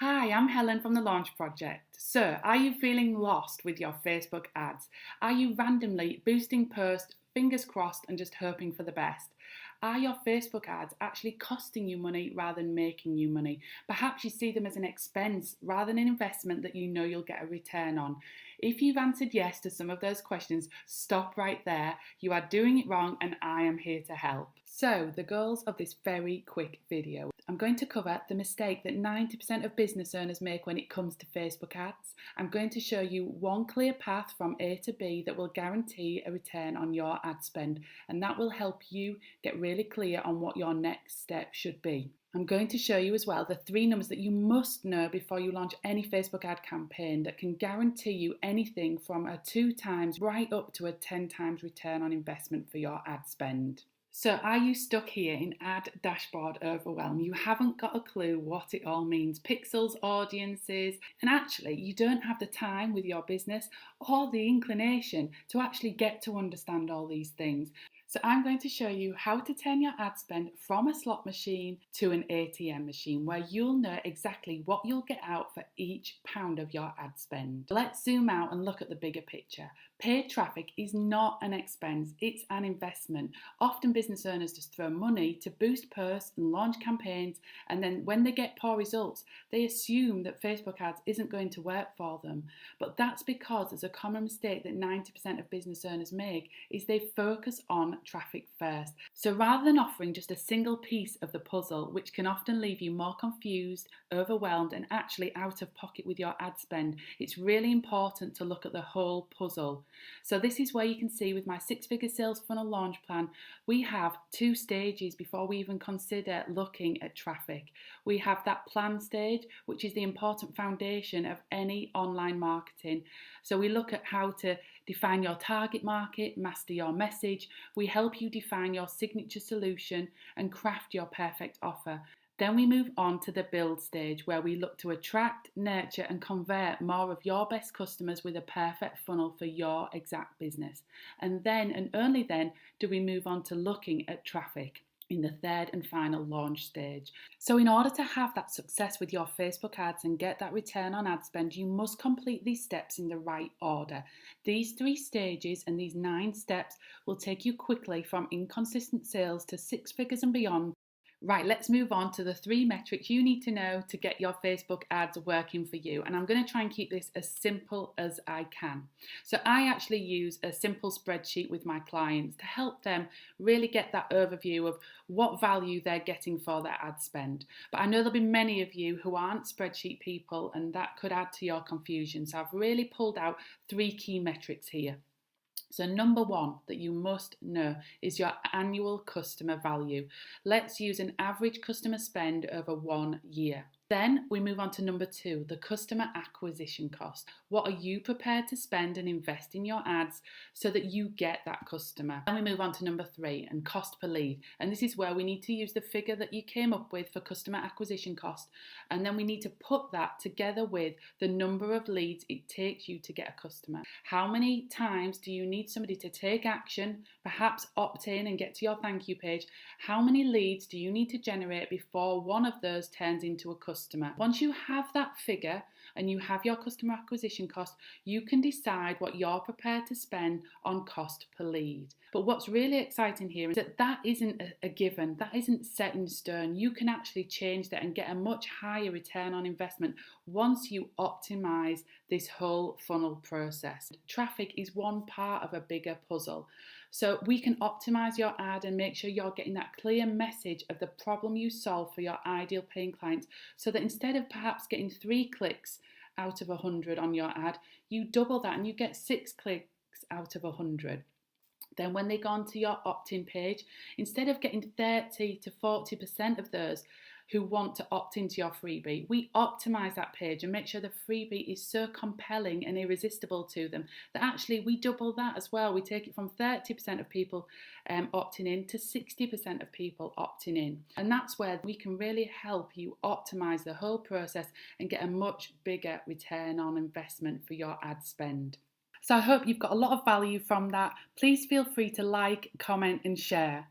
Hi, I'm Helen from the Launch Project. So, are you feeling lost with your Facebook ads? Are you randomly boosting posts, fingers crossed, and just hoping for the best? Are your Facebook ads actually costing you money rather than making you money? Perhaps you see them as an expense rather than an investment that you know you'll get a return on. If you've answered yes to some of those questions, stop right there. You are doing it wrong, and I am here to help. So, the goals of this very quick video. I'm going to cover the mistake that 90% of business owners make when it comes to Facebook ads. I'm going to show you one clear path from A to B that will guarantee a return on your ad spend, and that will help you get really clear on what your next step should be. I'm going to show you as well the 3 numbers that you must know before you launch any Facebook ad campaign that can guarantee you anything from a 2 times right up to a 10 times return on investment for your ad spend. So, are you stuck here in ad dashboard overwhelm? You haven't got a clue what it all means, pixels, audiences, and actually you don't have the time with your business or the inclination to actually get to understand all these things. So, I'm going to show you how to turn your ad spend from a slot machine to an ATM machine where you'll know exactly what you'll get out for each pound of your ad spend. Let's zoom out and look at the bigger picture. Paid traffic is not an expense, it's an investment. Often business owners just throw money to boost posts and launch campaigns, and then when they get poor results, they assume that Facebook ads isn't going to work for them. But that's because there's a common mistake that 90% of business owners make is they focus on traffic first. So rather than offering just a single piece of the puzzle, which can often leave you more confused, overwhelmed, and actually out of pocket with your ad spend, it's really important to look at the whole puzzle. So this is where you can see with my 6-figure sales funnel launch plan, we have 2 stages before we even consider looking at traffic. We have that plan stage, which is the important foundation of any online marketing. So we look at how to define your target market, master your message. We help you define your signature solution and craft your perfect offer. Then we move on to the build stage where we look to attract, nurture and convert more of your best customers with a perfect funnel for your exact business. And then and only then do we move on to looking at traffic in the 3rd and final launch stage. So in order to have that success with your Facebook ads and get that return on ad spend, you must complete these steps in the right order. These 3 stages and these 9 steps will take you quickly from inconsistent sales to 6 figures and beyond. Right, let's move on to the 3 metrics you need to know to get your Facebook ads working for you. And I'm going to try and keep this as simple as I can. So I actually use a simple spreadsheet with my clients to help them really get that overview of what value they're getting for their ad spend. But I know there'll be many of you who aren't spreadsheet people and that could add to your confusion. So I've really pulled out 3 key metrics here. So number 1 that you must know is your annual customer value. Let's use an average customer spend over 1 year. Then we move on to number 2, the customer acquisition cost. What are you prepared to spend and invest in your ads so that you get that customer? Then we move on to number 3, and cost per lead. And this is where we need to use the figure that you came up with for customer acquisition cost. And then we need to put that together with the number of leads it takes you to get a customer. How many times do you need somebody to take action, perhaps opt in and get to your thank you page? How many leads do you need to generate before one of those turns into a customer? Once you have that figure and you have your customer acquisition cost, you can decide what you're prepared to spend on cost per lead. But what's really exciting here is that that isn't a given, that isn't set in stone. You can actually change that and get a much higher return on investment once you optimize this whole funnel process. Traffic is one part of a bigger puzzle. So we can optimize your ad and make sure you're getting that clear message of the problem you solve for your ideal paying clients, so that instead of perhaps getting 3 clicks out of 100 on your ad, you double that and you get 6 clicks out of 100. Then when they go onto your opt-in page, instead of getting 30 to 40% of those who want to opt into your freebie, we optimize that page and make sure the freebie is so compelling and irresistible to them that actually we double that as well. We take it from 30% of people opting in to 60% of people opting in. And that's where we can really help you optimize the whole process and get a much bigger return on investment for your ad spend. So I hope you've got a lot of value from that. Please feel free to like, comment and share.